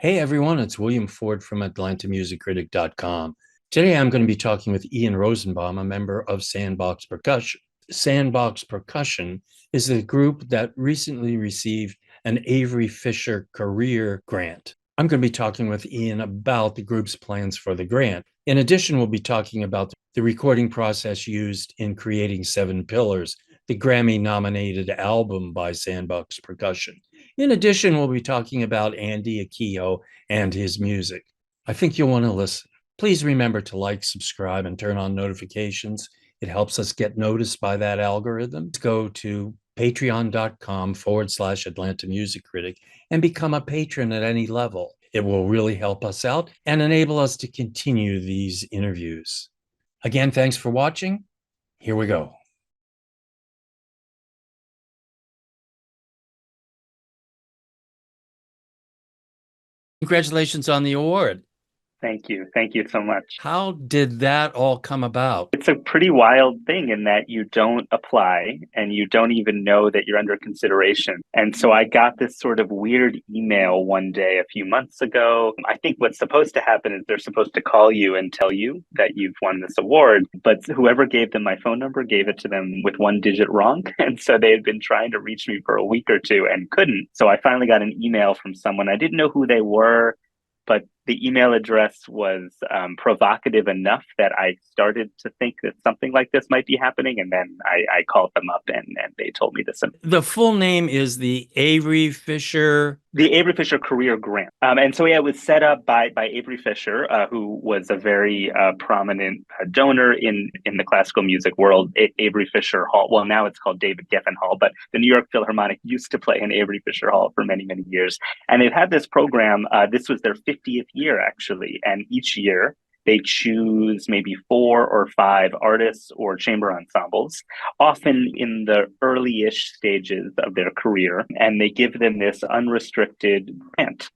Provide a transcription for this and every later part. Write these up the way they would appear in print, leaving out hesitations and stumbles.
Hey everyone, it's William Ford from AtlantaMusicCritic.com. Today I'm going to be talking with Ian Rosenbaum, a member of Sandbox Percussion. Sandbox Percussion is the group that recently received an Avery Fisher Career Grant. I'm going to be talking with Ian about the group's plans for the grant. In addition, we'll be talking about the recording process used in creating Seven Pillars, the Grammy-nominated album by Sandbox Percussion. In addition, we'll be talking about Andy Akiho and his music. I think you'll want to listen. Please remember to like, subscribe, and turn on notifications. It helps us get noticed by that algorithm. Go to patreon.com/Atlanta Music Critic and become a patron at any level. It will really help us out and enable us to continue these interviews. Again, thanks for watching. Here we go. Congratulations on the award. Thank you. Thank you so much. How did that all come about? It's a pretty wild thing in that you don't apply and you don't even know that you're under consideration. And so I got this sort of weird email one day a few months ago. I think what's supposed to happen is they're supposed to call you and tell you that you've won this award. But whoever gave them my phone number gave it to them with one digit wrong. And so they had been trying to reach me for a week or two and couldn't. So I finally got an email from someone. I didn't know who they were, but the email address was provocative enough that I started to think that something like this might be happening. And then I called them up and they told me this. The full name is the Avery Fisher Career Grant. And so, it was set up by Avery Fisher, who was a very prominent donor in the classical music world. Avery Fisher Hall, well, now it's called David Geffen Hall, but the New York Philharmonic used to play in Avery Fisher Hall for many, many years. And they've had this program. This was their 50th year, actually. And each year, they choose maybe 4 or 5 artists or chamber ensembles, often in the early-ish stages of their career, and they give them this unrestricted grant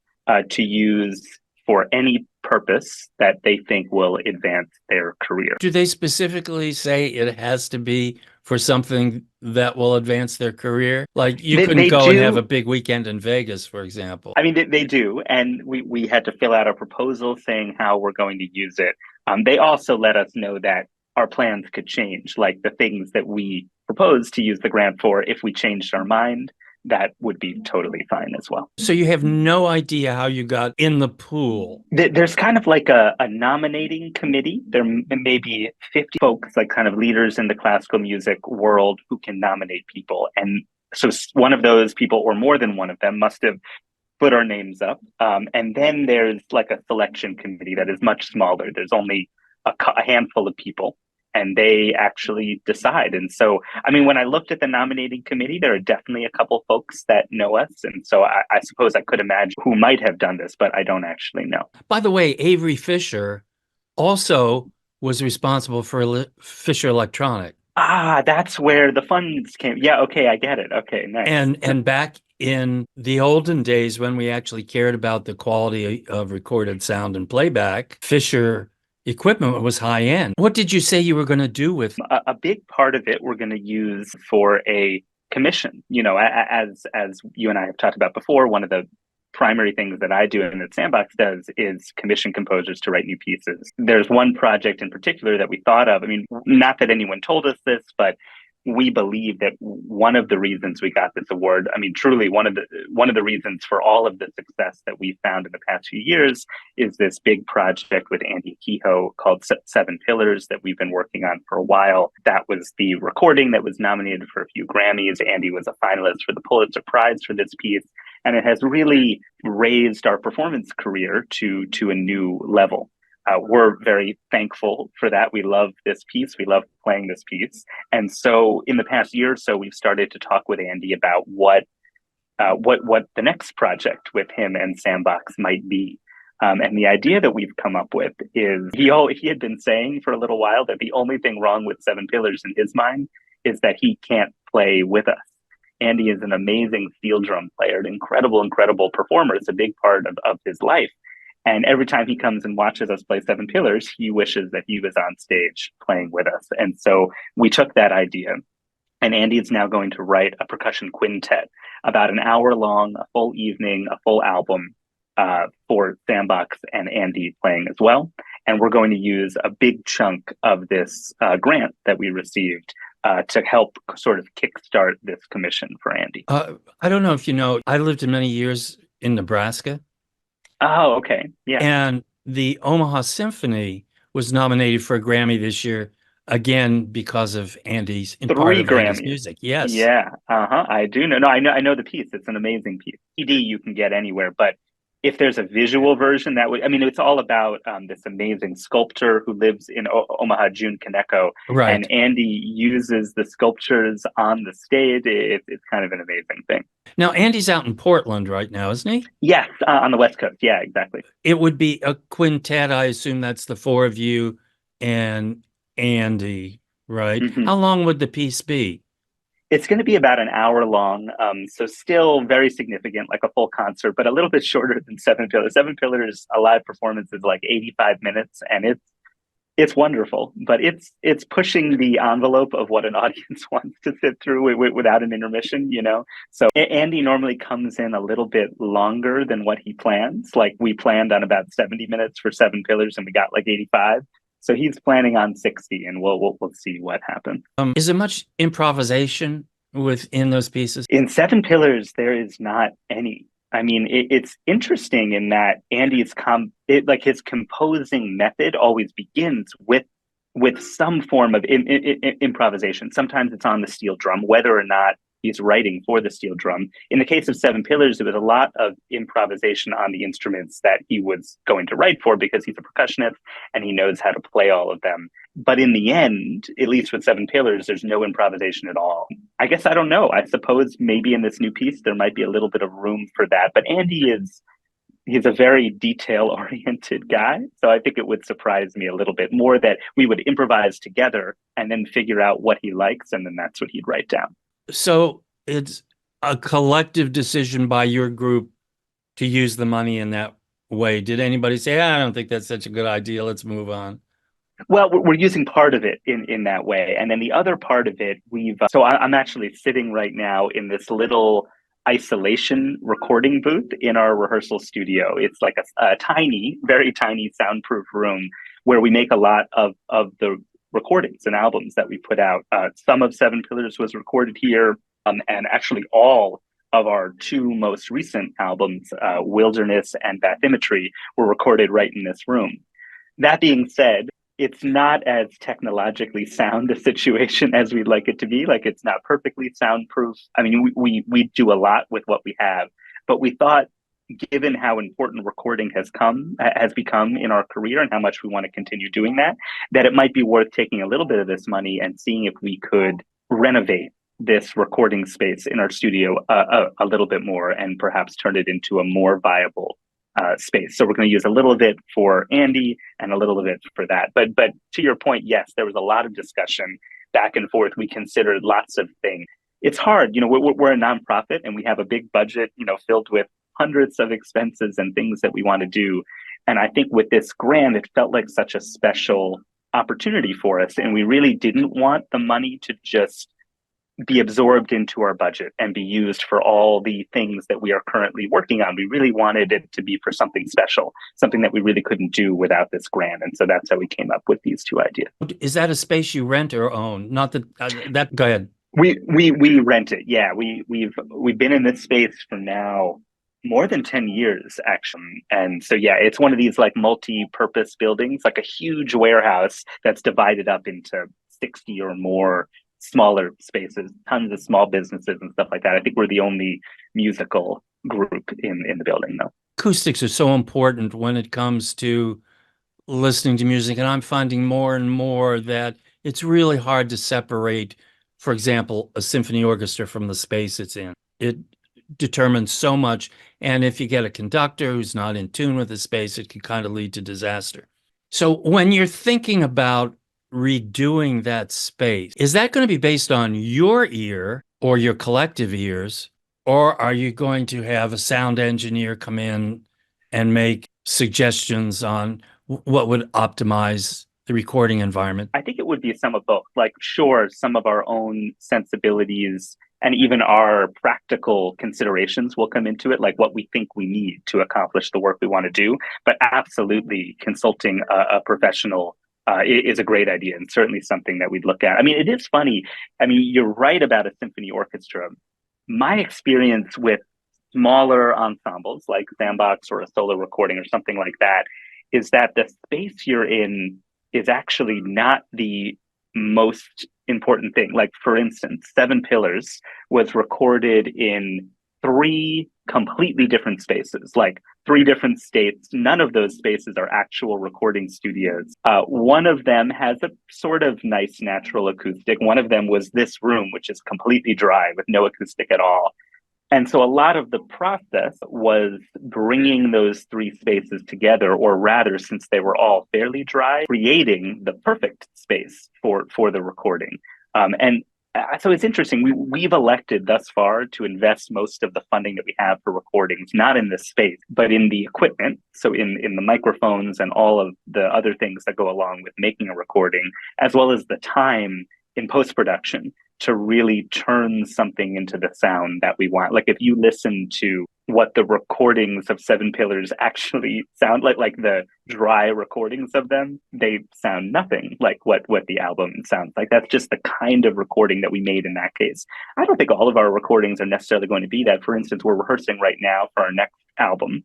to use for any purpose that they think will advance their career. Do they specifically say it has to be for something that will advance their career? Like you couldn't go and have a big weekend in Vegas, for example. I mean, they do. And we had to fill out a proposal saying how we're going to use it. They also let us know that our plans could change, like the things that we proposed to use the grant for. If we changed our mind, that would be totally fine as well. So you have no idea how you got in the pool? There's kind of like a nominating committee. There may be 50 folks, like kind of leaders in the classical music world, who can nominate people. And so one of those people, or more than one of them, must have put our names up. And then there's like a selection committee that is much smaller. There's only a handful of people, and they actually decide. And so, I mean, when I looked at the nominating committee, there are definitely a couple folks that know us. And so I suppose I could imagine who might have done this, but I don't actually know. By the way, Avery Fisher also was responsible for Fisher Electronic. Ah, that's where the funds came. Yeah, okay, I get it. Okay, nice. And back in the olden days, when we actually cared about the quality of recorded sound and playback, Fisher equipment was high end. What did you say you were going to do with a big part of it? We're going to use for a commission. You know, as you and I have talked about before, one of the primary things that I do and that Sandbox does is commission composers to write new pieces. There's one project in particular that we thought of. I mean, not that anyone told us this, but we believe that one of the reasons we got this award, I mean, truly one of the reasons for all of the success that we've found in the past few years, is this big project with Andy Akiho called Seven Pillars that we've been working on for a while. That was the recording that was nominated for a few Grammys. Andy was a finalist for the Pulitzer Prize for this piece. And it has really raised our performance career to a new level. We're very thankful for that. We love this piece. We love playing this piece. And so in the past year or so, we've started to talk with Andy about what the next project with him and Sandbox might be. And the idea that we've come up with is he had been saying for a little while that the only thing wrong with Seven Pillars in his mind is that he can't play with us. Andy is an amazing steel drum player, an incredible performer. It's a big part of his life. And every time he comes and watches us play Seven Pillars, he wishes that he was on stage playing with us. And so we took that idea, and Andy is now going to write a percussion quintet, about an hour long, a full evening, a full album, for Sandbox and Andy playing as well. And we're going to use a big chunk of this grant that we received to help sort of kickstart this commission for Andy. I don't know if you know, I lived many years in Nebraska. Oh, okay. Yeah. And the Omaha Symphony was nominated for a Grammy this year, again, because of Andy's, in part 3 of Andy's Grammys. music. Yes. Yeah. I do know. No, I know the piece. It's an amazing piece. CD you can get anywhere, but if there's a visual version, that would, I mean, it's all about this amazing sculptor who lives in Omaha, June Kaneko, Right. and Andy uses the sculptures on the stage. It's kind of an amazing thing. Now, Andy's out in Portland right now, isn't he? Yes, on the West Coast. Yeah, exactly. It would be a quintet. I assume that's the four of you and Andy, right? Mm-hmm. How long would the piece be? It's going to be about an hour long, so still very significant, like a full concert, but a little bit shorter than Seven Pillars. Seven Pillars, a live performance is like 85 minutes, and it's wonderful, but it's pushing the envelope of what an audience wants to sit through without an intermission, you know? So Andy normally comes in a little bit longer than what he plans. Like we planned on about 70 minutes for Seven Pillars, and we got like 85. So he's planning on 60, and we'll see what happens. Is there much improvisation within those pieces? In Seven Pillars, there is not any. I mean, it's interesting in that Andy's like his composing method always begins with some form of improvisation. Sometimes it's on the steel drum, whether or not he's writing for the steel drum. In the case of Seven Pillars, it was a lot of improvisation on the instruments that he was going to write for because he's a percussionist and he knows how to play all of them. But in the end, at least with Seven Pillars, there's no improvisation at all. I guess I don't know. I suppose maybe in this new piece, there might be a little bit of room for that. But Andy he's a very detail-oriented guy. So I think it would surprise me a little bit more that we would improvise together and then figure out what he likes, and then that's what he'd write down. So it's a collective decision by your group to use the money in that way. Did anybody say, I don't think that's such a good idea, let's move on? Well, we're using part of it in that way. And then the other part of it, so I'm actually sitting right now in this little isolation recording booth in our rehearsal studio. It's like a tiny, very tiny soundproof room where we make a lot of the recordings and albums that we put out. Some of Seven Pillars was recorded here, and actually all of our 2 most recent albums, Wilderness and Bathymetry, were recorded right in this room. That being said, it's not as technologically sound a situation as we'd like it to be. Like, it's not perfectly soundproof. I mean, we do a lot with what we have, but we thought, given how important recording has become in our career and how much we want to continue doing that it might be worth taking a little bit of this money and seeing if we could renovate this recording space in our studio a little bit more and perhaps turn it into a more viable space. So we're going to use a little of it for Andy and a little of it for that. But to your point, yes, there was a lot of discussion back and forth. We considered lots of things. It's hard, you know, we're a nonprofit and we have a big budget, you know, filled with hundreds of expenses and things that we want to do. And I think with this grant, it felt like such a special opportunity for us. And we really didn't want the money to just be absorbed into our budget and be used for all the things that we are currently working on. We really wanted it to be for something special, something that we really couldn't do without this grant. And so that's how we came up with these 2 ideas. Is that a space you rent or own? Not that go ahead. We rent it. Yeah, we've been in this space for now more than 10 years, actually. And so, yeah, it's one of these like multi-purpose buildings, like a huge warehouse that's divided up into 60 or more smaller spaces, tons of small businesses and stuff like that. I think we're the only musical group in the building, though. Acoustics are so important when it comes to listening to music. And I'm finding more and more that it's really hard to separate, for example, a symphony orchestra from the space it's in. It determines so much. And if you get a conductor who's not in tune with the space, it can kind of lead to disaster. So when you're thinking about redoing that space, is that going to be based on your ear or your collective ears? Or are you going to have a sound engineer come in and make suggestions on what would optimize the recording environment? I think it would be some of both. Like, sure, some of our own sensibilities and even our practical considerations will come into it, like what we think we need to accomplish the work we want to do. But absolutely, consulting a professional is a great idea, and certainly something that we'd look at. I mean, it is funny. I mean, you're right about a symphony orchestra. My experience with smaller ensembles like Sandbox or a solo recording or something like that is that the space you're in is actually not the most important thing. Like, for instance, Seven Pillars was recorded in three completely different spaces, like three different states. None of those spaces are actual recording studios. One of them has a sort of nice natural acoustic. One of them was this room, which is completely dry with no acoustic at all. And so a lot of the process was bringing those three spaces together, or rather, since they were all fairly dry, creating the perfect space for the recording. So it's interesting. We've elected thus far to invest most of the funding that we have for recordings, not in the space, but in the equipment. So in the microphones and all of the other things that go along with making a recording, as well as the time in post-production to really turn something into the sound that we want. Like, if you listen to what the recordings of Seven Pillars actually sound like the dry recordings of them, they sound nothing like what the album sounds like. That's just the kind of recording that we made in that case. I don't think all of our recordings are necessarily going to be that. For instance, we're rehearsing right now for our next album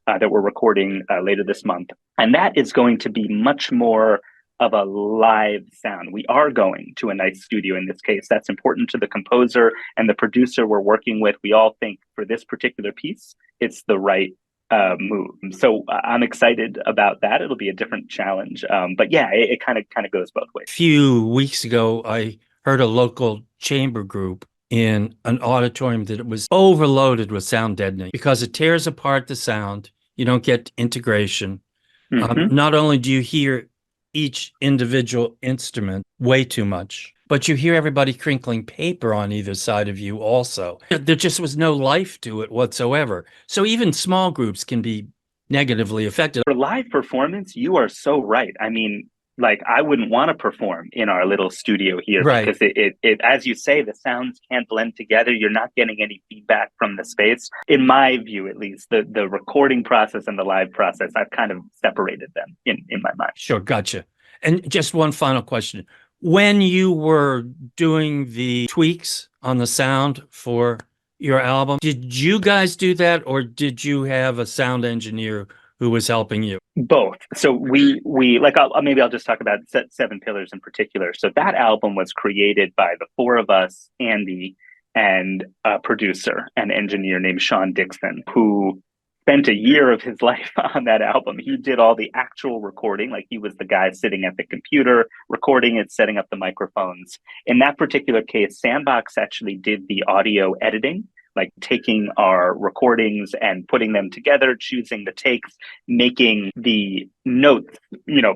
that we're recording later this month. And that is going to be much more of a live sound. We are going to a nice studio in this case. That's important to the composer and the producer we're working with. We all think for this particular piece, it's the right move. So I'm excited about that. It'll be a different challenge. But yeah, it kind of goes both ways. A few weeks ago, I heard a local chamber group in an auditorium that it was overloaded with sound deadening because it tears apart the sound. You don't get integration. Not only do you hear each individual instrument way too much, but you hear everybody crinkling paper on either side of you also. There just was no life to it whatsoever. So even small groups can be negatively affected. For live performance, you are so right. I mean, like, I wouldn't want to perform in our little studio here, right? Because it, as you say, the sounds can't blend together. You're not getting any feedback from the space. In my view, at least, the recording process and the live process, I've kind of separated them in my mind. Sure, gotcha. And just one final question. When you were doing the tweaks on the sound for your album, did you guys do that, or did you have a sound engineer who was helping you? Both. So we like, maybe I'll just talk about Seven Pillars in particular. So that album was created by the four of us, Andy, and a producer and engineer named Sean Dixon, who spent a year of his life on that album. He did all the actual recording. Like, he was the guy sitting at the computer, recording it, setting up the microphones. In that particular case, Sandbox actually did the audio editing, like taking our recordings and putting them together, choosing the takes, making the notes,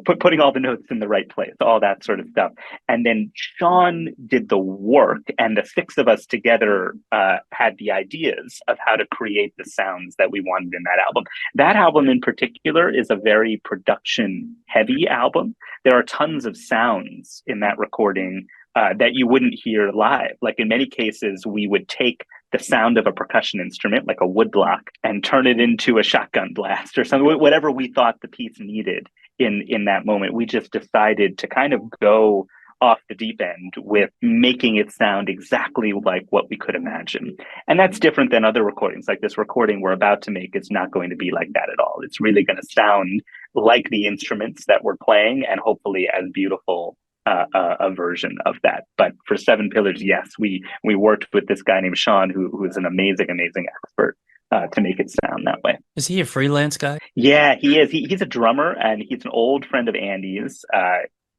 putting all the notes in the right place, all that sort of stuff. And then Sean did the work, and the six of us together had the ideas of how to create the sounds that we wanted in that album. That album in particular is a very production heavy album. There are tons of sounds in that recording that you wouldn't hear live. Like, in many cases, we would take the sound of a percussion instrument, like a woodblock, and turn it into a shotgun blast or something, whatever we thought the piece needed in that moment. We just decided to kind of go off the deep end with making it sound exactly like what we could imagine. And that's different than other recordings. Like, this recording we're about to make is not going to be like that at all. It's really going to sound like the instruments that we're playing, and hopefully as beautiful a version of that. But for Seven Pillars, yes, we worked with this guy named Sean, who is an amazing expert to make it sound that way. Is he a freelance guy? Yeah, he is. He's a drummer, and he's an old friend of Andy's.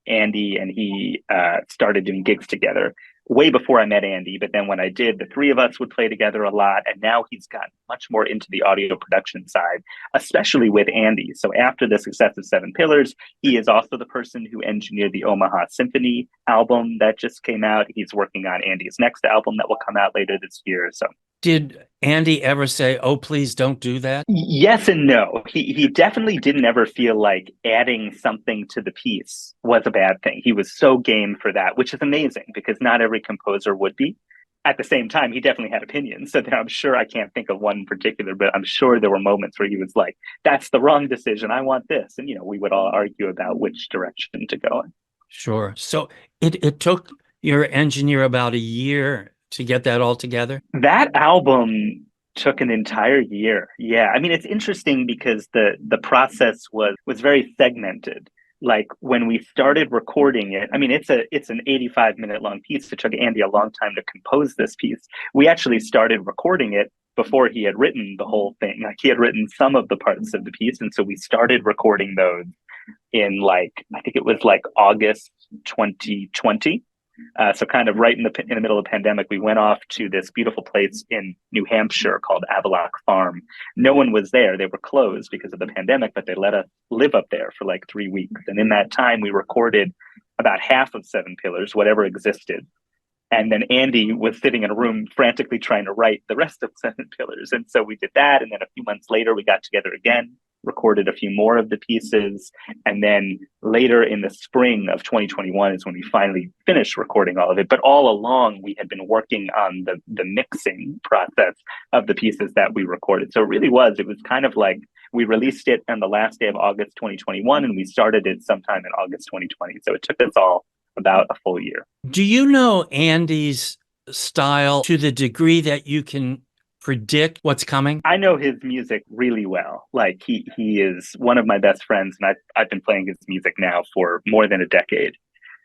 Andy and he started doing gigs together way before I met Andy. But then when I did, the three of us would play together a lot. And now he's gotten much more into the audio production side, especially with Andy. So after the success of Seven Pillars, he is also the person who engineered the Omaha Symphony album that just came out. He's working on Andy's next album that will come out later this year. So did Andy ever say, "Oh, please don't do that"? Yes and no. He definitely didn't ever feel like adding something to the piece was a bad thing. He was so game for that, which is amazing because not every composer would be. at the same time, he definitely had opinions. So I'm sure, I can't think of one in particular, but I'm sure there were moments where he was like, that's the wrong decision. I want this. And, we would all argue about which direction to go in. Sure. So it took your engineer about a year to get that all together? That album took an entire year. Yeah. I mean, it's interesting because the process was very segmented. Like when we started recording it, I mean, it's an 85-minute long piece. It took Andy a long time to compose this piece. We actually started recording it before he had written the whole thing. Like he had written some of the parts of the piece, and so we started recording those in I think it was like August 2020. So kind of right in the middle of the pandemic, we went off to this beautiful place in New Hampshire called Avalock Farm. No one was there. They were closed because of the pandemic, but they let us live up there for like 3 weeks. And in that time, we recorded about half of Seven Pillars, whatever existed. And then Andy was sitting in a room frantically trying to write the rest of Seven Pillars. And so we did that. And then a few months later, we got together again, recorded a few more of the pieces. And then later in the spring of 2021 is when we finally finished recording all of it. But all along, we had been working on the mixing process of the pieces that we recorded. So it was kind of like we released it on the last day of August 2021, and we started it sometime in August 2020. So it took us all about a full year. Do you know Andy's style to the degree that you can predict what's coming? I know his music really well. Like he is one of my best friends, and I've been playing his music now for more than a decade.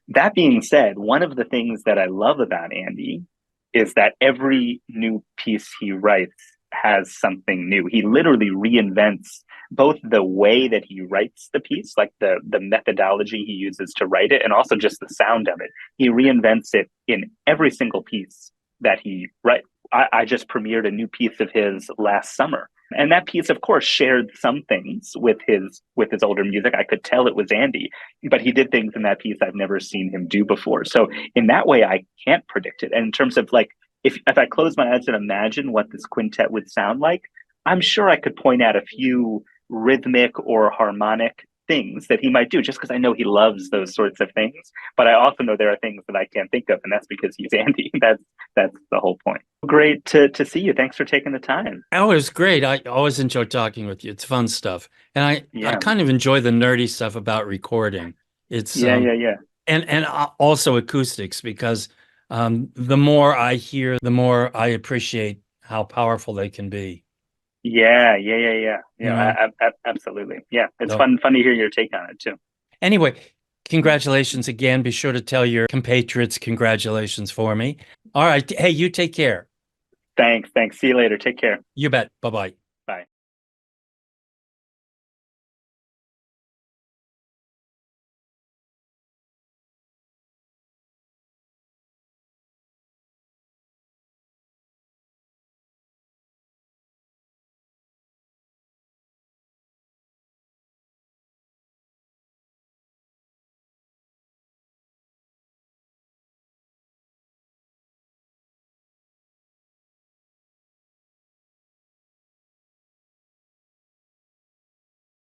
That being said, one of the things that I love about Andy is that every new piece he writes has something new. He literally reinvents both the way that he writes the piece, like the methodology he uses to write it, and also just the sound of it. He reinvents it in every single piece that he writes. I just premiered a new piece of his last summer. And that piece, of course, shared some things with his older music. I could tell it was Andy, but he did things in that piece I've never seen him do before. So in that way, I can't predict it. And in terms of like, if I close my eyes and imagine what this quintet would sound like, I'm sure I could point out a few rhythmic or harmonic things that he might do, just because I know he loves those sorts of things. But I also know there are things that I can't think of, and that's because he's Andy. That's the whole point. Great to see you. Thanks for taking the time. Oh, it was great. I always enjoy talking with you. It's fun stuff. And I kind of enjoy the nerdy stuff about recording. It's yeah. And also acoustics, because the more I hear, the more I appreciate how powerful they can be. Yeah. Absolutely. Yeah, it's fun to hear your take on it too. Anyway, congratulations again. Be sure to tell your compatriots congratulations for me. All right. Hey, you take care. Thanks. See you later. Take care. You bet. Bye-bye.